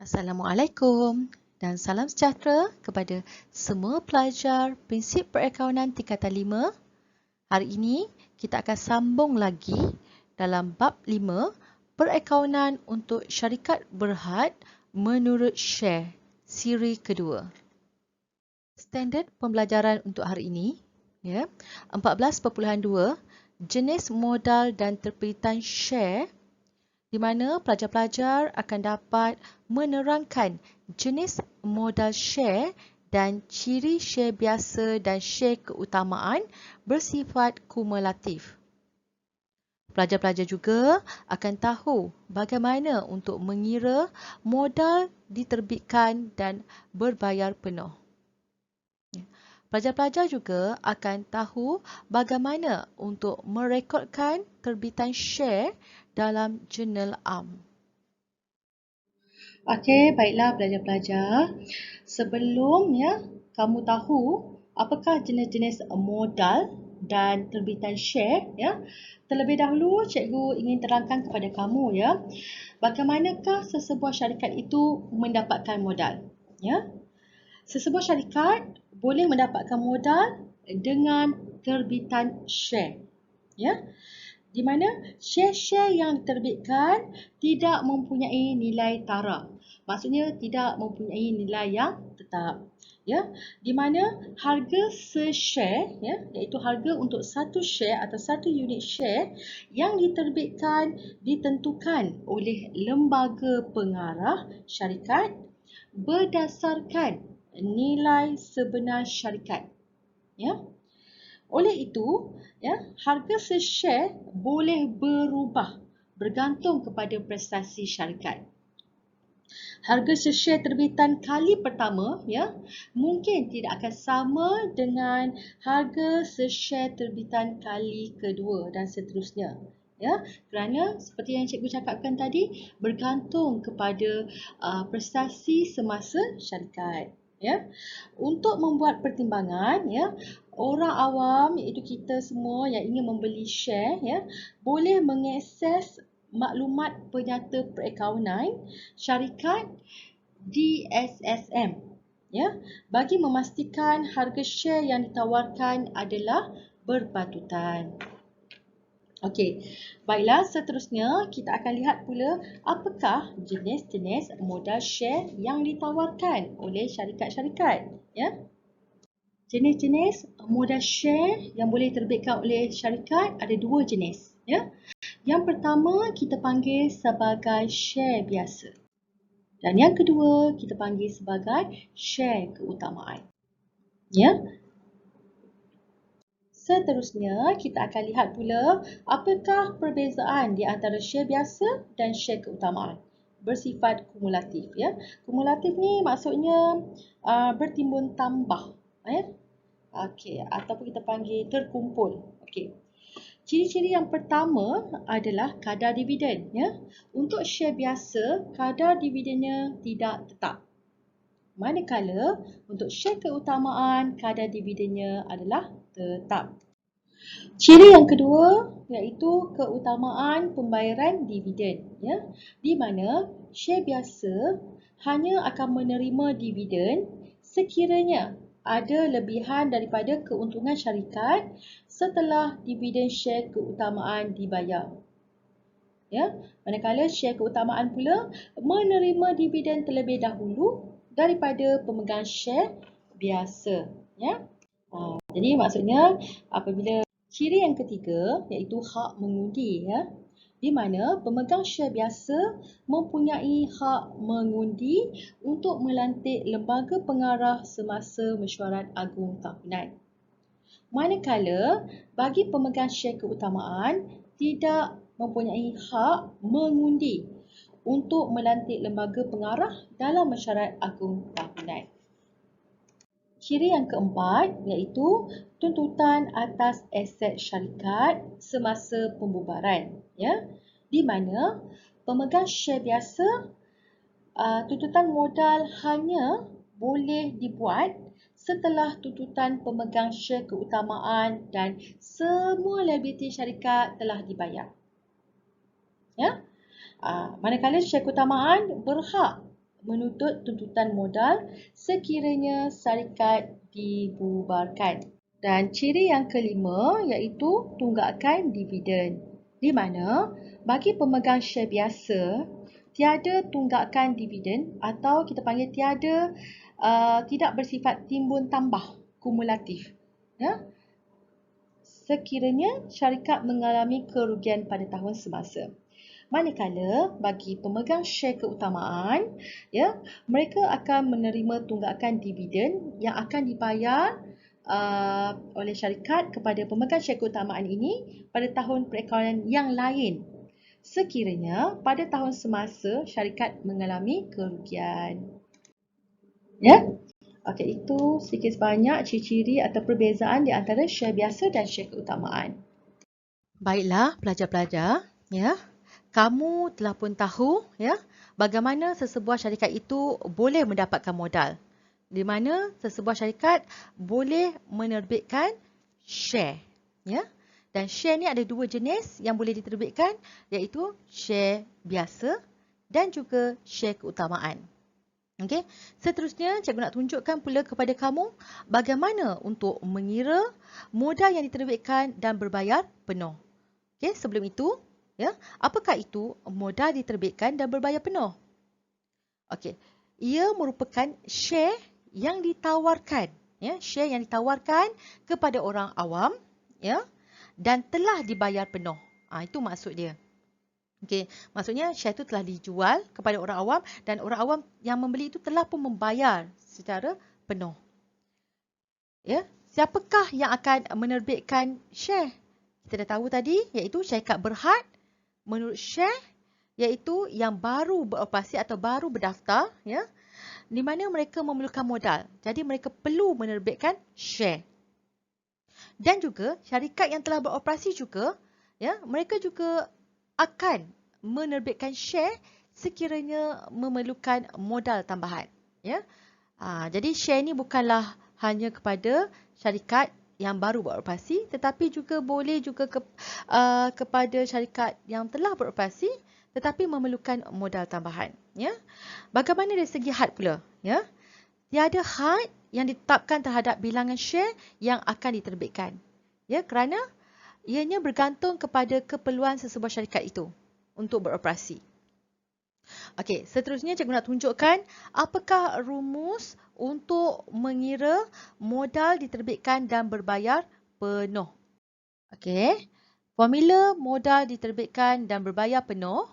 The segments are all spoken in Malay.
Assalamualaikum dan salam sejahtera kepada semua pelajar prinsip perakaunan tingkatan 5. Hari ini kita akan sambung lagi dalam bab 5 perakaunan untuk syarikat berhad menurut share siri kedua. Standard pembelajaran untuk hari ini 14.2 jenis modal dan terbitan share, di mana pelajar-pelajar akan dapat menerangkan jenis modal share dan ciri share biasa dan share keutamaan bersifat kumulatif. Pelajar-pelajar juga akan tahu bagaimana untuk mengira modal diterbitkan dan berbayar penuh. Pelajar-pelajar juga akan tahu bagaimana untuk merekodkan terbitan share dalam jurnal am. Okey, baiklah pelajar-pelajar. Sebelum kamu tahu apakah jenis-jenis modal dan terbitan share, terlebih dahulu cikgu ingin terangkan kepada kamu bagaimanakah sesebuah syarikat itu mendapatkan modal. Sesebuah syarikat boleh mendapatkan modal dengan terbitan share. Di mana share-share yang diterbitkan tidak mempunyai nilai tara. Maksudnya tidak mempunyai nilai yang tetap. Di mana harga se-share, iaitu harga untuk satu share atau satu unit share yang diterbitkan ditentukan oleh lembaga pengarah syarikat berdasarkan nilai sebenar syarikat. Oleh itu, harga se-share boleh berubah bergantung kepada prestasi syarikat. Harga se-share terbitan kali pertama mungkin tidak akan sama dengan harga se-share terbitan kali kedua dan seterusnya. Kerana seperti yang cikgu cakapkan tadi, bergantung kepada prestasi semasa syarikat. Untuk membuat pertimbangan, orang awam iaitu kita semua yang ingin membeli share boleh mengakses maklumat penyata perakaunan syarikat di SSM bagi memastikan harga share yang ditawarkan adalah berpatutan. Okey, baiklah, seterusnya kita akan lihat pula apakah jenis-jenis modal share yang ditawarkan oleh syarikat-syarikat. Jenis-jenis modal share yang boleh diterbitkan oleh syarikat ada dua jenis. Yang pertama kita panggil sebagai share biasa. Dan yang kedua kita panggil sebagai share keutamaan. Seterusnya, kita akan lihat pula apakah perbezaan di antara share biasa dan share keutamaan bersifat kumulatif. Kumulatif ni maksudnya bertimbun tambah. Ataupun kita panggil terkumpul. Ciri-ciri yang pertama adalah kadar dividen. Untuk share biasa, kadar dividennya tidak tetap. Manakala untuk share keutamaan, kadar dividennya adalah tetap. Ciri yang kedua iaitu keutamaan pembayaran dividen. Di mana share biasa hanya akan menerima dividen sekiranya ada lebihan daripada keuntungan syarikat setelah dividen share keutamaan dibayar. Manakala share keutamaan pula menerima dividen terlebih dahulu daripada pemegang share biasa. Jadi maksudnya apabila ciri yang ketiga iaitu hak mengundi, di mana pemegang share biasa mempunyai hak mengundi untuk melantik lembaga pengarah semasa mesyuarat agung tahunan. Manakala bagi pemegang share keutamaan tidak mempunyai hak mengundi untuk melantik lembaga pengarah dalam mesyuarat agung tahunan. Ciri yang keempat iaitu tuntutan atas aset syarikat semasa pembubaran. Di mana pemegang share biasa tuntutan modal hanya boleh dibuat setelah tuntutan pemegang share keutamaan dan semua liability syarikat telah dibayar. Manakala share keutamaan berhak menuntut tuntutan modal sekiranya syarikat dibubarkan. Dan ciri yang kelima iaitu tunggakan dividen, di mana bagi pemegang share biasa, tiada tunggakan dividen atau kita panggil tidak bersifat timbun tambah kumulatif. Ya? Sekiranya syarikat mengalami kerugian pada tahun semasa. Manakala bagi pemegang share keutamaan, mereka akan menerima tunggakan dividen yang akan dibayar oleh syarikat kepada pemegang share keutamaan ini pada tahun perekonomian yang lain, sekiranya pada tahun semasa syarikat mengalami kerugian. Okey, itu sedikit sebanyak ciri-ciri atau perbezaan di antara share biasa dan share keutamaan. Baiklah pelajar-pelajar, kamu telah pun tahu bagaimana sesebuah syarikat itu boleh mendapatkan modal. Di mana sesebuah syarikat boleh menerbitkan share. Dan share ni ada dua jenis yang boleh diterbitkan, iaitu share biasa dan juga share keutamaan. Okey, seterusnya cikgu nak tunjukkan pula kepada kamu bagaimana untuk mengira modal yang diterbitkan dan berbayar penuh. Okey, sebelum itu, apakah itu modal diterbitkan dan berbayar penuh? Okey, ia merupakan share yang ditawarkan, share yang ditawarkan kepada orang awam, dan telah dibayar penuh. Itu maksud dia. Okey, maksudnya share itu telah dijual kepada orang awam dan orang awam yang membeli itu telah pun membayar secara penuh. Siapakah yang akan menerbitkan share? Kita dah tahu tadi, iaitu syarikat berhad menurut share, iaitu yang baru beroperasi atau baru berdaftar, di mana mereka memerlukan modal. Jadi mereka perlu menerbitkan share. Dan juga syarikat yang telah beroperasi juga, mereka juga akan menerbitkan share sekiranya memerlukan modal tambahan. Jadi share ni bukanlah hanya kepada syarikat yang baru beroperasi, tetapi juga boleh juga kepada syarikat yang telah beroperasi tetapi memerlukan modal tambahan. Bagaimana dari segi had pula? Tiada had yang ditetapkan terhadap bilangan share yang akan diterbitkan. Kerana ianya bergantung kepada keperluan sesebuah syarikat itu untuk beroperasi. Okey, seterusnya cikgu nak tunjukkan apakah rumus untuk mengira modal diterbitkan dan berbayar penuh. Okey, formula modal diterbitkan dan berbayar penuh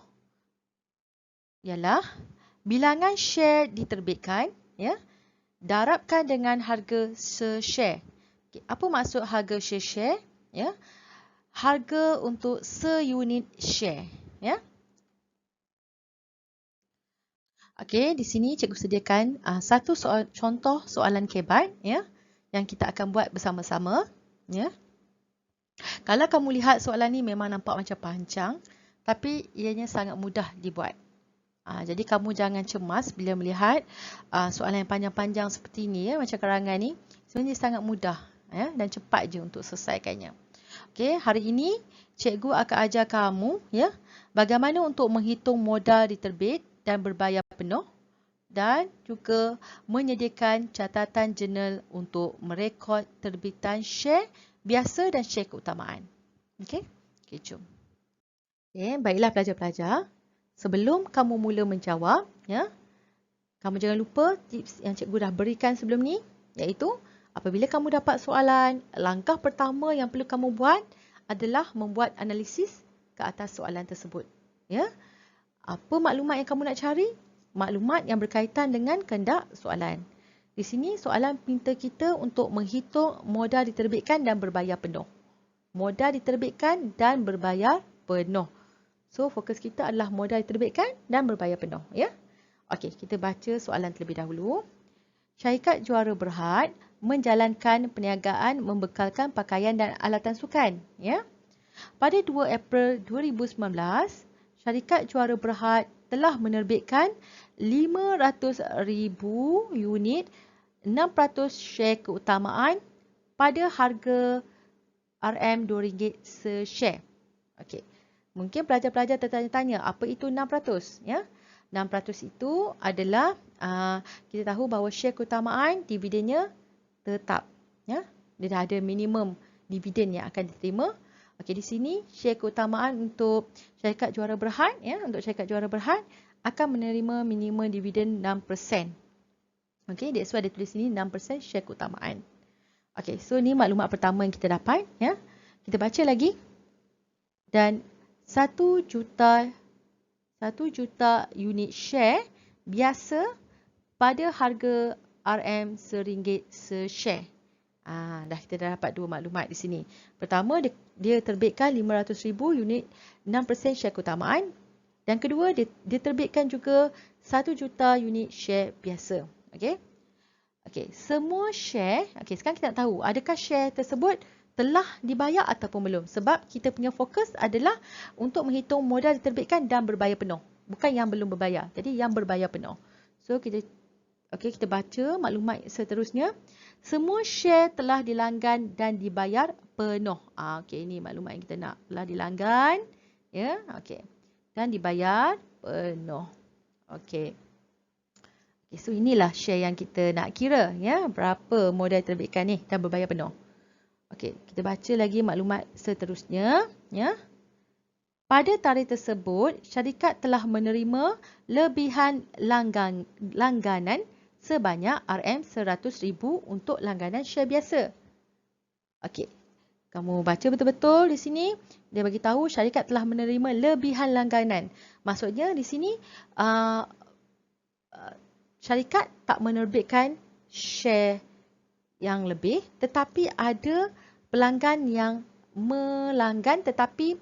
ialah bilangan share diterbitkan, darabkan dengan harga se-share. Okay, apa maksud harga se-share? Harga untuk seunit share. Okey, di sini cikgu sediakan satu contoh soalan kebat yang kita akan buat bersama-sama. Kalau kamu lihat soalan ni memang nampak macam panjang, tapi ianya sangat mudah dibuat. Jadi kamu jangan cemas bila melihat soalan yang panjang-panjang seperti ini, macam karangan ni. Sebenarnya sangat mudah dan cepat je untuk selesaikannya. Okey, hari ini cikgu akan ajar kamu bagaimana untuk menghitung modal diterbit dan berbayar penuh dan juga menyediakan catatan jurnal untuk merekod terbitan share biasa dan share keutamaan. Okey, jom. Baiklah pelajar-pelajar. Sebelum kamu mula menjawab, kamu jangan lupa tips yang cikgu dah berikan sebelum ni, iaitu apabila kamu dapat soalan, langkah pertama yang perlu kamu buat adalah membuat analisis ke atas soalan tersebut. Apa maklumat yang kamu nak cari? Maklumat yang berkaitan dengan kehendak soalan. Di sini soalan minta kita untuk menghitung modal diterbitkan dan berbayar penuh. Modal diterbitkan dan berbayar penuh. So, fokus kita adalah modal diterbitkan dan berbayar penuh. Okey, kita baca soalan terlebih dahulu. Syarikat Juara Berhad menjalankan perniagaan membekalkan pakaian dan alatan sukan. Pada 2 April 2019, syarikat Juara Berhad telah menerbitkan 500,000 unit 6% share keutamaan pada harga RM2 se-share. Okey. Mungkin pelajar-pelajar tertanya-tanya apa itu 6%, 6% itu adalah kita tahu bahawa share keutamaan dividennya tetap. Ya? Dia dah ada minimum dividen yang akan diterima. Okey, di sini share keutamaan untuk syarikat juara berhad, ya, untuk syarikat juara berhad akan menerima minimum dividen 6%. Okey, that's why dia tulis sini 6% share keutamaan. Okey, so ni maklumat pertama yang kita dapat, ya. Kita baca lagi. Dan 1 juta unit share biasa pada harga RM RM1 se-share. Dah kita dah dapat dua maklumat di sini. Pertama, dia terbitkan 500,000 unit 6% share keutamaan. Dan kedua, dia terbitkan juga 1 juta unit share biasa. Okey. Okey, semua share, okey, sekarang kita nak tahu adakah share tersebut telah dibayar ataupun belum. Sebab kita punya fokus adalah untuk menghitung modal diterbitkan dan berbayar penuh. Bukan yang belum berbayar. Jadi yang berbayar penuh. So kita baca maklumat seterusnya. Semua share telah dilanggan dan dibayar penuh. Okey, ini maklumat yang kita nak. Telah dilanggan, ya, okey. Dan dibayar penuh. Okey. So inilah share yang kita nak kira, ya, berapa modal terbitkan ni dan berbayar penuh. Okey, kita baca lagi maklumat seterusnya, ya. Pada tarikh tersebut, syarikat telah menerima lebihan langganan sebanyak RM100,000 untuk langganan share biasa. Okey, kamu baca betul-betul di sini. Dia bagi tahu syarikat telah menerima lebihan langganan. Maksudnya di sini syarikat tak menerbitkan share yang lebih, tetapi ada pelanggan yang melanggan tetapi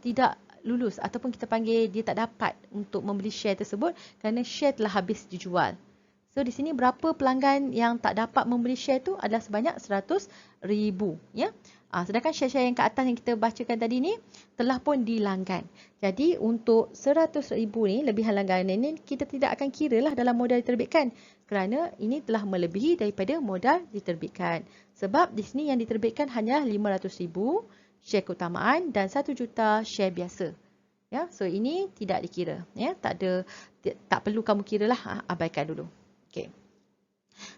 tidak lulus ataupun kita panggil dia tak dapat untuk membeli share tersebut kerana share telah habis dijual. So di sini berapa pelanggan yang tak dapat membeli share tu adalah sebanyak 100,000, ya. Sedangkan share-share yang ke atas yang kita bacakan tadi ni telah pun dilanggan. Jadi untuk 100,000 ni, lebihan langganan ni kita tidak akan kira lah dalam modal diterbitkan kerana ini telah melebihi daripada modal diterbitkan. Sebab di sini yang diterbitkan hanya 500,000 share keutamaan dan 1 juta share biasa. Ya, so ini tidak dikira, ya. Tak perlu kamu kiralah, abaikan dulu. Okey.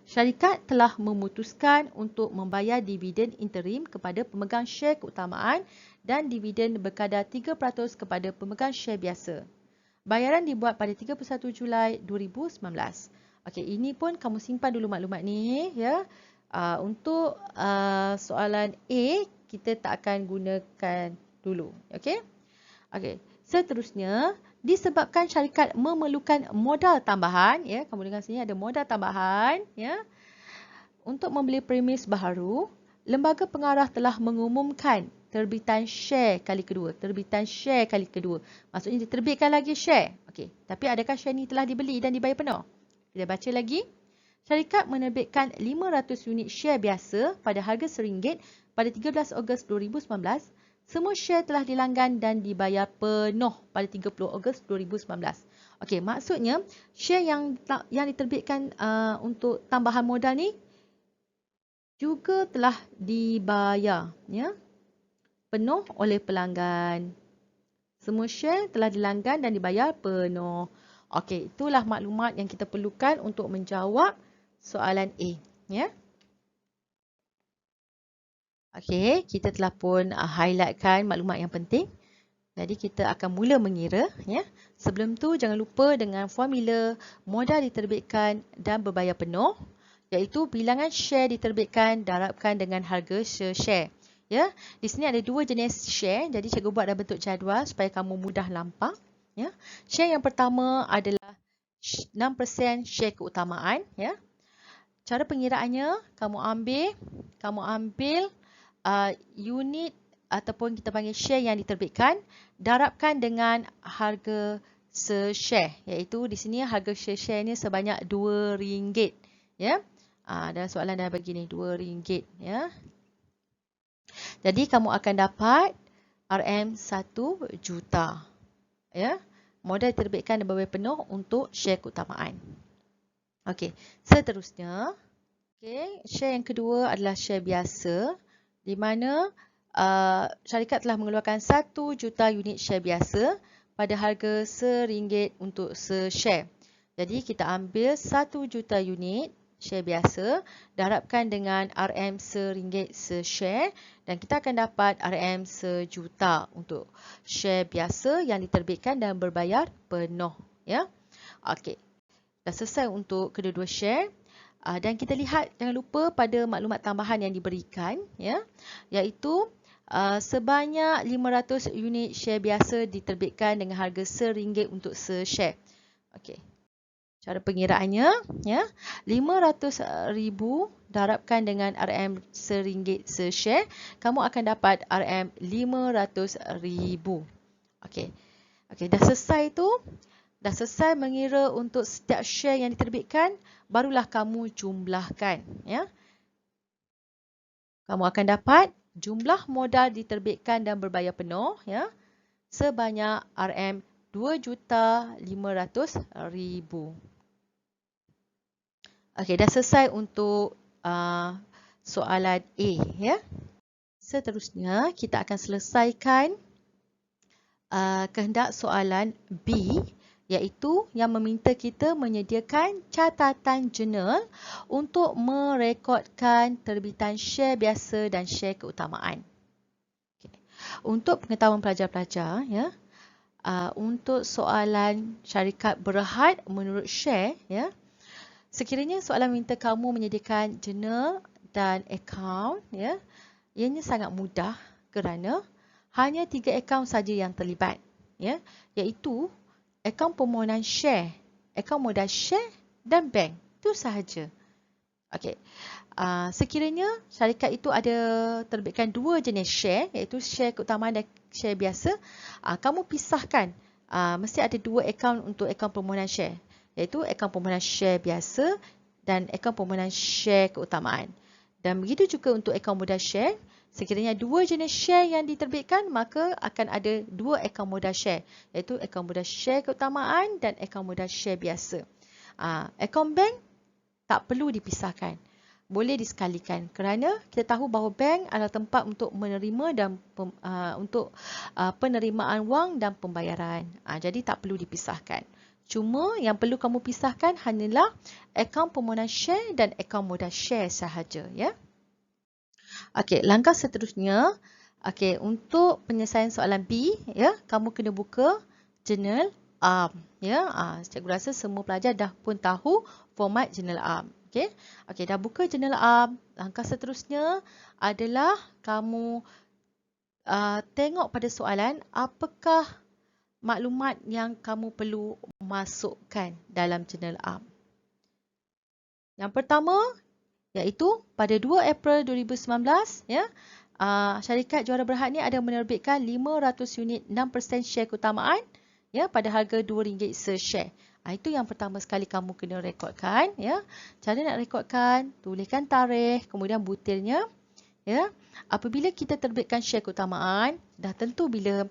Syarikat telah memutuskan untuk membayar dividen interim kepada pemegang share keutamaan dan dividen berkadar 3% kepada pemegang share biasa. Bayaran dibuat pada 31 Julai 2019. Okey, ini pun kamu simpan dulu maklumat ni, ya. Untuk soalan A, kita tak akan gunakan dulu. Okey. Okey, seterusnya, disebabkan syarikat memerlukan modal tambahan, ya, kamu dengar sini ada modal tambahan, ya, untuk membeli premis baharu, lembaga pengarah telah mengumumkan terbitan share kali kedua. Terbitan share kali kedua. Maksudnya diterbitkan lagi share. Okey, tapi adakah share ni telah dibeli dan dibayar penuh? Kita baca lagi. Syarikat menerbitkan 500 unit share biasa pada harga RM1 pada 13 Ogos 2019. Semua share telah dilanggan dan dibayar penuh pada 30 Ogos 2019. Okey, maksudnya share yang diterbitkan untuk tambahan modal ni juga telah dibayar, ya, penuh oleh pelanggan. Semua share telah dilanggan dan dibayar penuh. Okey, itulah maklumat yang kita perlukan untuk menjawab soalan A, ya. Okey, kita telah pun highlightkan maklumat yang penting. Jadi kita akan mula mengira, ya. Sebelum tu jangan lupa dengan formula modal diterbitkan dan berbayar penuh, iaitu bilangan share diterbitkan darabkan dengan harga se-share. Ya, di sini ada dua jenis share. Jadi cikgu buat dalam bentuk jadual supaya kamu mudah nampak, ya. Share yang pertama adalah 6% share keutamaan, ya. Cara pengiraannya kamu ambil unit ataupun kita panggil share yang diterbitkan, darabkan dengan harga se-share, iaitu di sini harga se-share ni sebanyak RM2, ya. Dalam soalan dah begini, RM2, ya. Jadi kamu akan dapat RM1 juta, ya. Modal diterbitkan dan berbayar penuh untuk share keutamaan. Okey, seterusnya, okey, share yang kedua adalah share biasa, di mana syarikat telah mengeluarkan 1 juta unit share biasa pada harga RM1 untuk se-share. Jadi kita ambil 1 juta unit share biasa, darabkan dengan RM RM1 se-share dan kita akan dapat RM sejuta untuk share biasa yang diterbitkan dan berbayar penuh. Ya, okey. Dah selesai untuk kedua-dua share. Dan kita lihat, jangan lupa pada maklumat tambahan yang diberikan, ya, iaitu sebanyak 500 unit share biasa diterbitkan dengan harga RM1 untuk se-share. Okey. Cara pengiraannya, ya, 500,000 darabkan dengan RM RM1 se-share, kamu akan dapat RM 500,000. Okey. Okey, dah selesai tu. Dah selesai mengira untuk setiap share yang diterbitkan, barulah kamu jumlahkan, ya. Kamu akan dapat jumlah modal diterbitkan dan berbayar penuh, ya, sebanyak RM 2,500,000. Okey, dah selesai untuk soalan A, ya. Seterusnya, kita akan selesaikan kehendak soalan B, iaitu yang meminta kita menyediakan catatan jurnal untuk merekodkan terbitan share biasa dan share keutamaan. Okay. Untuk pengetahuan pelajar-pelajar, ya, untuk soalan syarikat berhad menurut share, ya, sekiranya soalan minta kamu menyediakan jurnal dan akaun, ya, ianya sangat mudah kerana hanya 3 akaun saja yang terlibat, ya, iaitu akaun permohonan share, akaun modal share dan bank. Itu sahaja. Okey. Sekiranya syarikat itu ada terbitkan 2 jenis share, iaitu share keutamaan dan share biasa, kamu pisahkan. Mesti ada 2 akaun untuk akaun permohonan share, iaitu akaun permohonan share biasa dan akaun permohonan share keutamaan. Dan begitu juga untuk akaun modal share. Sekiranya 2 jenis share yang diterbitkan, maka akan ada 2 akaun modal share, iaitu akaun modal share keutamaan dan akaun modal share biasa. Akaun bank tak perlu dipisahkan, boleh disekalikan kerana kita tahu bahawa bank adalah tempat untuk menerima dan untuk penerimaan wang dan pembayaran. Jadi tak perlu dipisahkan. Cuma yang perlu kamu pisahkan hanyalah akaun permohonan share dan akaun modal share sahaja, ya. Okey, langkah seterusnya, okey, untuk penyelesaian soalan B, ya, kamu kena buka jurnal ARM, ya. Cikgu rasa semua pelajar dah pun tahu format jurnal ARM. Okey. Okey, dah buka jurnal ARM. Langkah seterusnya adalah kamu tengok pada soalan apakah maklumat yang kamu perlu masukkan dalam jurnal ARM. Yang pertama, iaitu pada 2 April 2019, ya, syarikat Juara Berhad ni ada menerbitkan 500 unit 6% share keutamaan, ya, pada harga RM2 se-share. Itu yang pertama sekali kamu kena rekodkan, ya. Cara nak rekodkan, tuliskan tarikh, kemudian butirnya, ya. Apabila kita terbitkan share keutamaan, dah tentu bila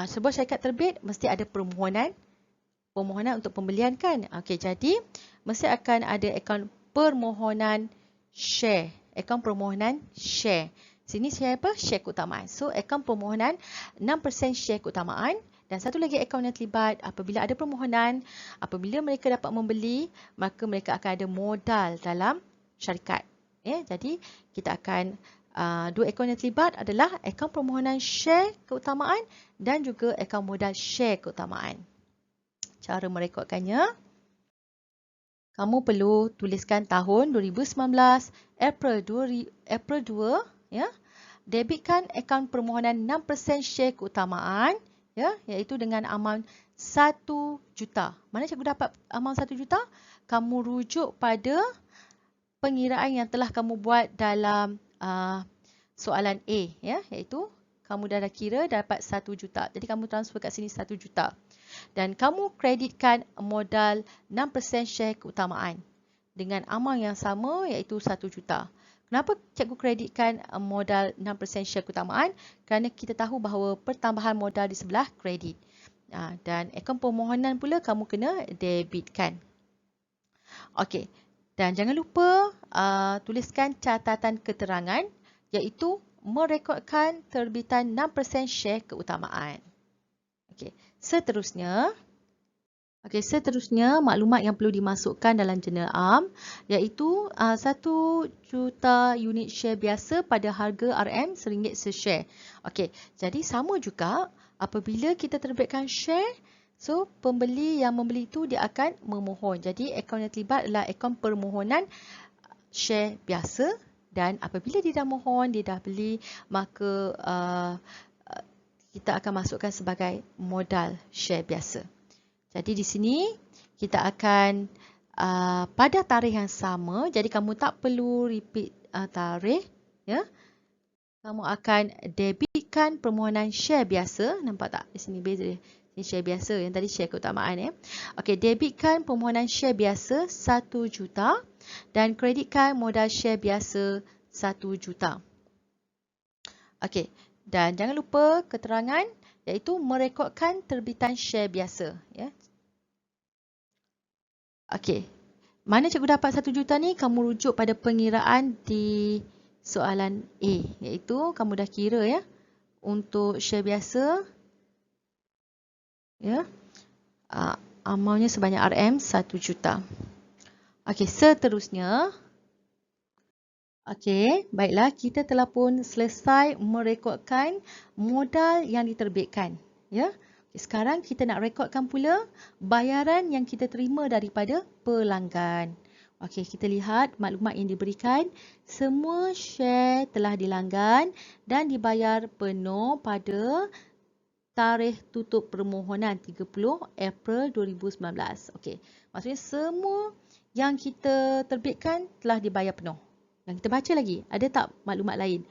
sebuah syarikat terbit mesti ada permohonan untuk pembelian, kan. Okey, jadi mesti akan ada akaun permohonan share. Akaun permohonan share. Sini share apa? Share keutamaan. So, akaun permohonan 6% share keutamaan. Dan satu lagi akaun yang terlibat, apabila ada permohonan, apabila mereka dapat membeli, maka mereka akan ada modal dalam syarikat. Ya, jadi, kita akan, 2 akaun yang terlibat adalah akaun permohonan share keutamaan dan juga akaun modal share keutamaan. Cara merekodkannya, kamu perlu tuliskan tahun 2019, April 2, ya. Debitkan akaun permohonan 6% share keutamaan, ya, iaitu dengan amount 1 juta. Mana cikgu dapat amount 1 juta? Kamu rujuk pada pengiraan yang telah kamu buat dalam soalan A, ya, iaitu kamu dah kira dapat 1 juta. Jadi kamu transfer kat sini 1 juta. Dan kamu kreditkan modal 6% share keutamaan dengan amount yang sama, iaitu 1 juta. Kenapa cikgu kreditkan modal 6% share keutamaan? Kerana kita tahu bahawa pertambahan modal di sebelah kredit. Dan akaun permohonan pula kamu kena debitkan. Okey. Dan jangan lupa tuliskan catatan keterangan, iaitu merekodkan terbitan 6% share keutamaan. Okey. Seterusnya, maklumat yang perlu dimasukkan dalam jurnal am iaitu 1 juta unit share biasa pada harga RM RM1 se-share. Okey, jadi sama juga apabila kita terbitkan share, so pembeli yang membeli itu dia akan memohon. Jadi akaun yang terlibat adalah akaun permohonan share biasa, dan apabila dia dah mohon, dia dah beli, maka kita akan masukkan sebagai modal share biasa. Jadi di sini kita akan pada tarikh yang sama, jadi kamu tak perlu repeat tarikh, ya. Kamu akan debitkan permohonan share biasa, nampak tak? Di sini beza dia. Ini share biasa, yang tadi share keutamaan, ya. Okey, debitkan permohonan share biasa 1 juta dan kreditkan modal share biasa 1 juta. Okey, dan jangan lupa keterangan iaitu merekodkan terbitan share biasa, ya. Okey, mana cikgu dapat 1 juta ni? Kamu rujuk pada pengiraan di soalan A, iaitu kamu dah kira, ya, untuk share biasa, ya, amountnya sebanyak RM 1 juta. Okey, seterusnya, okey, baiklah, kita telah pun selesai merekodkan modal yang diterbitkan, ya. Sekarang kita nak rekodkan pula bayaran yang kita terima daripada pelanggan. Okey, kita lihat maklumat yang diberikan. Semua share telah dilanggan dan dibayar penuh pada tarikh tutup permohonan 30 April 2019. Okey, maksudnya semua yang kita terbitkan telah dibayar penuh. Dan kita baca lagi, ada tak maklumat lain?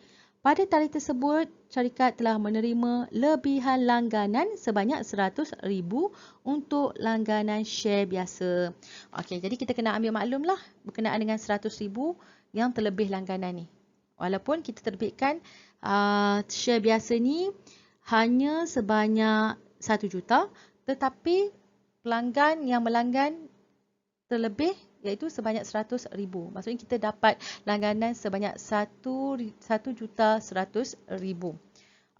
Pada tarikh tersebut, syarikat telah menerima lebihan langganan sebanyak RM100,000 untuk langganan share biasa. Okey, jadi kita kena ambil maklumlah berkenaan dengan RM100,000 yang terlebih langganan ni. Walaupun kita terbitkan share biasa ni hanya sebanyak 1 juta, tetapi pelanggan yang melanggan terlebih iaitu sebanyak RM100,000. Maksudnya kita dapat langganan sebanyak RM1,100,000.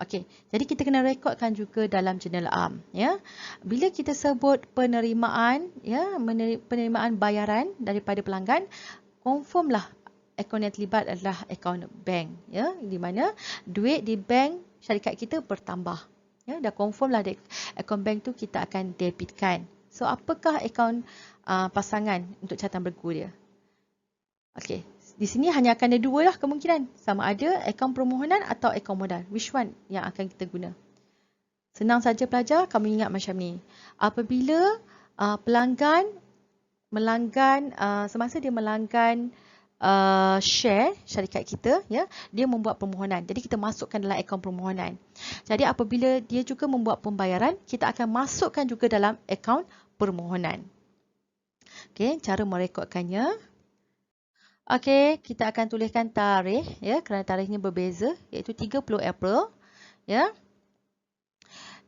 Okey, jadi kita kena rekodkan juga dalam jurnal am, ya. Bila kita sebut penerimaan, ya, penerimaan bayaran daripada pelanggan, confirmlah akaun yang terlibat adalah akaun bank, ya, di mana duit di bank syarikat kita bertambah. Ya, dah confirmlah akaun bank tu kita akan debitkan. So, apakah akaun pasangan untuk catatan bergu dia? Okey, di sini hanya akan ada dua lah kemungkinan. Sama ada akaun permohonan atau akaun modal. Which one yang akan kita guna? Senang saja pelajar, kamu ingat macam ni. Apabila pelanggan melanggan, semasa dia melanggan share syarikat kita, ya, dia membuat permohonan. Jadi kita masukkan dalam akaun permohonan. Jadi apabila dia juga membuat pembayaran, kita akan masukkan juga dalam akaun permohonan. Okey, cara merekodkannya. Okey, kita akan tuliskan tarikh, ya, kerana tarikhnya berbeza, iaitu 30 April, ya.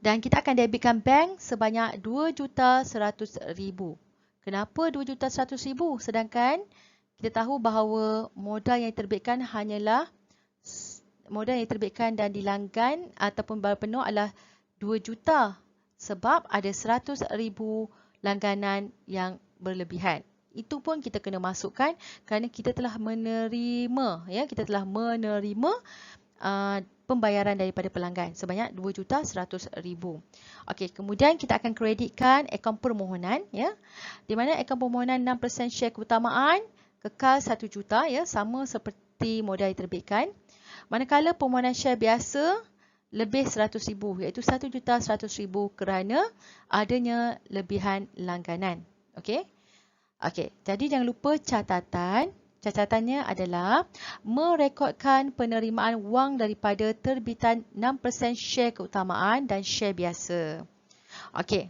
Dan kita akan debitkan bank sebanyak RM2,100,000. Kenapa RM2,100,000? Sedangkan kita tahu bahawa modal yang diterbitkan hanyalah modal yang diterbitkan dan dilanggan ataupun bayar penuh adalah 2 juta sebab ada 100,000 langganan yang berlebihan. Itu pun kita kena masukkan kerana kita telah menerima, ya, kita telah menerima pembayaran daripada pelanggan sebanyak 2,100,000. Okey, kemudian kita akan kreditkan akaun permohonan, ya, di mana akaun permohonan 6% share keutamaan kekal 1 juta, ya, sama seperti modal diterbitkan. Manakala permohonan share biasa lebih 100,000, iaitu 1,100,000 kerana adanya lebihan langganan. Okey. Okey, jadi jangan lupa catatan. Catatannya adalah merekodkan penerimaan wang daripada terbitan 6% share keutamaan dan share biasa. Okey.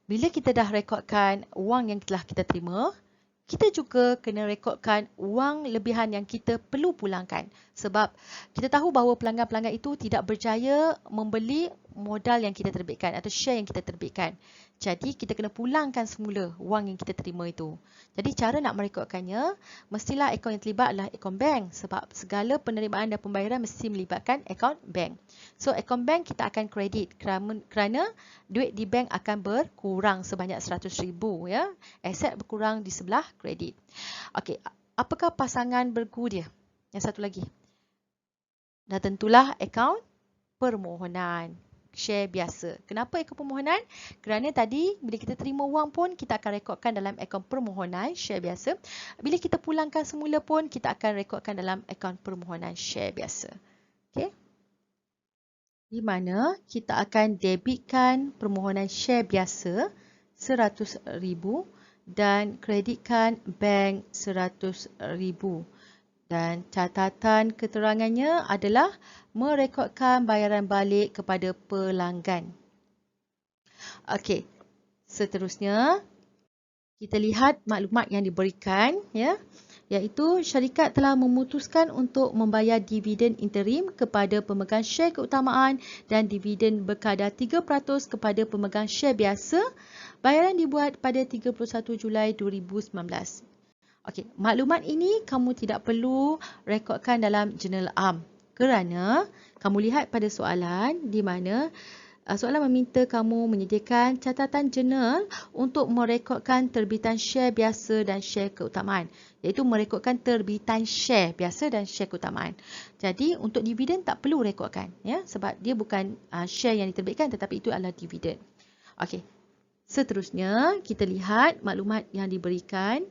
Bila kita dah rekodkan wang yang telah kita terima, kita juga kena rekodkan wang lebihan yang kita perlu pulangkan. Sebab kita tahu bahawa pelanggan-pelanggan itu tidak berjaya membeli modal yang kita terbitkan atau share yang kita terbitkan. Jadi kita kena pulangkan semula wang yang kita terima itu. Jadi cara nak merekodkannya, mestilah akaun yang terlibat adalah akaun bank sebab segala penerimaan dan pembayaran mesti melibatkan akaun bank. So akaun bank kita akan kredit kerana duit di bank akan berkurang sebanyak 100,000 ya. Aset berkurang di sebelah kredit. Okey, apakah pasangan bergu dia? Yang satu lagi. Dan tentulah akaun permohonan. Share biasa. Kenapa akaun permohonan? Kerana tadi bila kita terima wang pun kita akan rekodkan dalam akaun permohonan share biasa. Bila kita pulangkan semula pun kita akan rekodkan dalam akaun permohonan share biasa. Okey. Di mana kita akan debitkan permohonan share biasa 100,000 dan kreditkan bank 100,000. Dan catatan keterangannya adalah merekodkan bayaran balik kepada pelanggan. Okey, seterusnya kita lihat maklumat yang diberikan, ya, iaitu syarikat telah memutuskan untuk membayar dividen interim kepada pemegang share keutamaan dan dividen berkadar 3% kepada pemegang share biasa. Bayaran dibuat pada 31 Julai 2019. Okey, maklumat ini kamu tidak perlu rekodkan dalam jurnal am kerana kamu lihat pada soalan di mana soalan meminta kamu menyediakan catatan jurnal untuk merekodkan terbitan share biasa dan share keutamaan, iaitu merekodkan terbitan share biasa dan share keutamaan. Jadi untuk dividen tak perlu rekodkan, ya, sebab dia bukan share yang diterbitkan tetapi itu adalah dividen. Okey. Seterusnya kita lihat maklumat yang diberikan.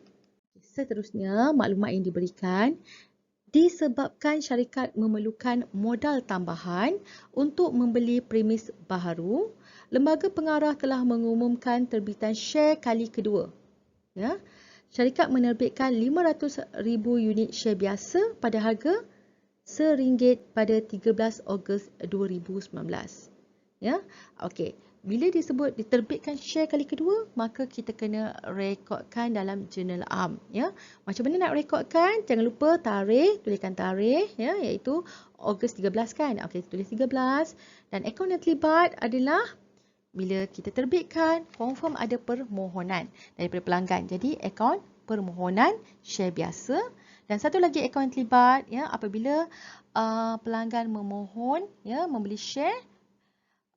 Disebabkan syarikat memerlukan modal tambahan untuk membeli premis baharu, lembaga pengarah telah mengumumkan terbitan share kali kedua. Ya, syarikat menerbitkan 500,000 unit share biasa pada harga RM1 pada 13 Ogos 2019. Ya, okey. Bila disebut diterbitkan share kali kedua, maka kita kena rekodkan dalam jurnal am, ya. Macam mana nak rekodkan? Jangan lupa tarikh, tuliskan tarikh, ya, iaitu Ogos 13 kan. Okey, tulis 13 dan akaun yang terlibat adalah bila kita terbitkan confirm ada permohonan daripada pelanggan. Jadi akaun permohonan share biasa dan satu lagi akaun yang terlibat, ya, apabila pelanggan memohon, ya, membeli share,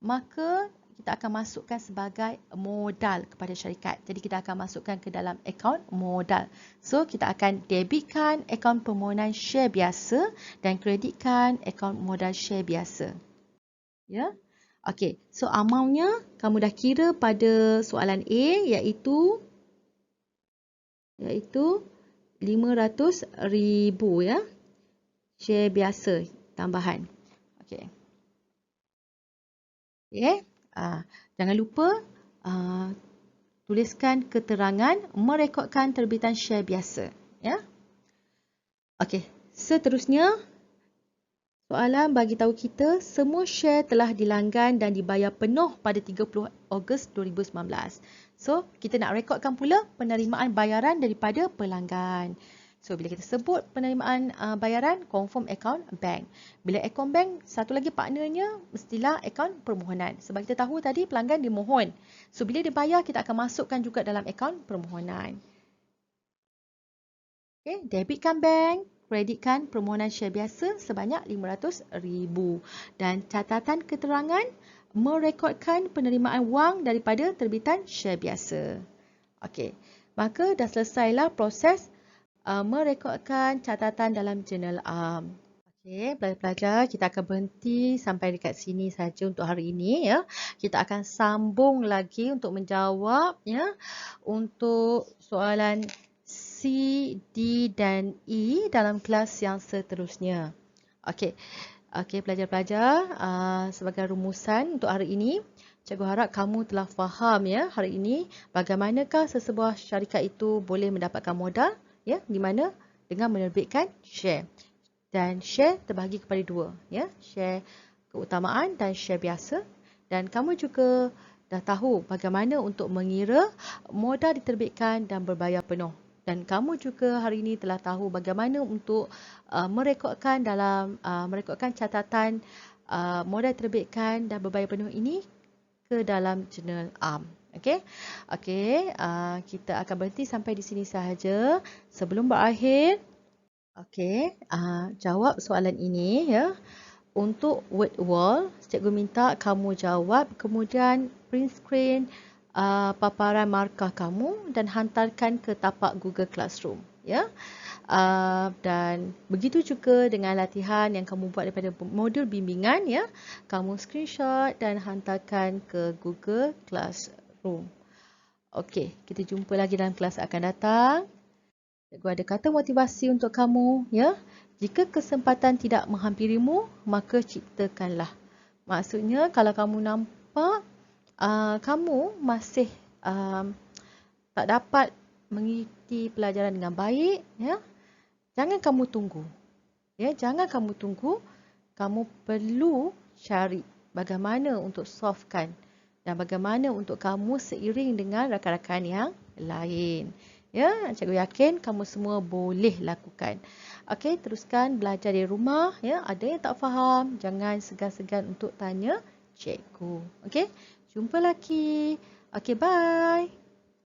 maka kita akan masukkan sebagai modal kepada syarikat. Jadi kita akan masukkan ke dalam akaun modal. So kita akan debitkan akaun permohonan share biasa dan kreditkan akaun modal share biasa. Ya. Okey, so amountnya kamu dah kira pada soalan A iaitu 500,000, ya. Share biasa tambahan. Okey. Okey. Jangan lupa tuliskan keterangan merekodkan terbitan share biasa, ya. Okey, seterusnya soalan bagi tahu kita semua share telah dilanggan dan dibayar penuh pada 30 Ogos 2019. So, kita nak rekodkan pula penerimaan bayaran daripada pelanggan. So, bila kita sebut penerimaan bayaran, confirm akaun bank. Bila akaun bank, satu lagi partnernya mestilah akaun permohonan. Sebab kita tahu tadi pelanggan dia mohon. So, bila dia bayar, kita akan masukkan juga dalam akaun permohonan. Okay, debitkan bank, kreditkan permohonan share biasa sebanyak 500,000. Dan catatan keterangan merekodkan penerimaan wang daripada terbitan share biasa. Okey, maka dah selesailah proses merekodkan catatan dalam jurnal am. Okey, pelajar-pelajar, kita akan berhenti sampai dekat sini saja untuk hari ini, ya. Kita akan sambung lagi untuk menjawab, ya, untuk soalan C, D dan E dalam kelas yang seterusnya. Okey. Okey, pelajar-pelajar, sebagai rumusan untuk hari ini, cikgu harap kamu telah faham, ya, hari ini bagaimanakah sesebuah syarikat itu boleh mendapatkan modal, ya, di mana dengan menerbitkan share. Dan share terbahagi kepada dua, ya, share keutamaan dan share biasa. Dan kamu juga dah tahu bagaimana untuk mengira modal diterbitkan dan berbayar penuh. Dan kamu juga hari ini telah tahu bagaimana untuk merekodkan catatan modal terbitkan dan berbayar penuh ini ke dalam jurnal am. Okey. Okey, kita akan berhenti sampai di sini sahaja. Sebelum berakhir, okey, jawab soalan ini ya. Untuk word wall, cikgu minta kamu jawab, kemudian print screen paparan markah kamu dan hantarkan ke tapak Google Classroom ya. Dan begitu juga dengan latihan yang kamu buat daripada modul bimbingan ya. Kamu screenshot dan hantarkan ke Google Classroom. Okey, kita jumpa lagi dalam kelas akan datang. Cikgu ada kata motivasi untuk kamu ya. Jika kesempatan tidak menghampirimu, maka ciptakanlah. Maksudnya kalau kamu nampak kamu masih tak dapat mengikuti pelajaran dengan baik ya, jangan kamu tunggu. Ya, jangan kamu tunggu. Kamu perlu cari bagaimana untuk solvekan dan bagaimana untuk kamu seiring dengan rakan-rakan yang lain. Ya, cikgu yakin kamu semua boleh lakukan. Okey, teruskan belajar di rumah ya. Ada yang tak faham, jangan segan-segan untuk tanya cikgu. Okey, jumpa lagi. Okey, bye.